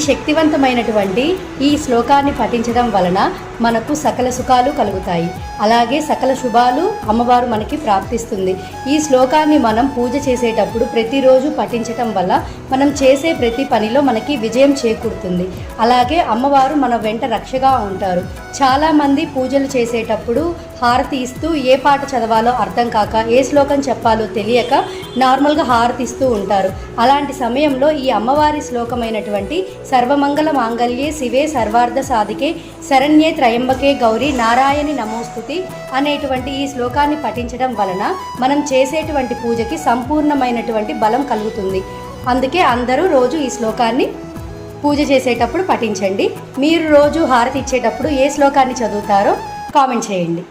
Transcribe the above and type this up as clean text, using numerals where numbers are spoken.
శక్తివంతమైనటువంటి ఈ శ్లోకాన్ని పఠించడం వలన మనకు సకల సుఖాలు కలుగుతాయి, అలాగే సకల శుభాలు అమ్మవారు మనకి ప్రాప్తిస్తుంది. ఈ శ్లోకాన్ని మనం పూజ చేసేటప్పుడు ప్రతిరోజు పఠించటం వల్ల మనం చేసే ప్రతి పనిలో మనకి విజయం చేకూరుతుంది. అలాగే అమ్మవారు మన వెంట రక్షగా ఉంటారు. చాలామంది పూజలు చేసేటప్పుడు హారతి ఇస్తూ ఏ పాట చదవాలో అర్థం కాక ఏ శ్లోకం చెప్పాలో తెలియక నార్మల్గా హారతి ఇస్తూ ఉంటారు. అలాంటి సమయంలో ఈ అమ్మవారి శ్లోకమైనటువంటి సర్వమంగళ మాంగళ్యే శివే సర్వార్థ సాధికే శరణ్యే త్రయంబకే గౌరీ నారాయణి నమోస్తుతి అనేటువంటి ఈ శ్లోకాన్ని పఠించడం వలన మనం చేసేటువంటి పూజకి సంపూర్ణమైనటువంటి బలం కలుగుతుంది. అందుకే అందరూ రోజు ఈ శ్లోకాన్ని పూజ చేసేటప్పుడు పఠించండి. మీరు రోజు హారతి ఇచ్చేటప్పుడు ఏ శ్లోకాన్ని చదువుతారో కామెంట్ చేయండి.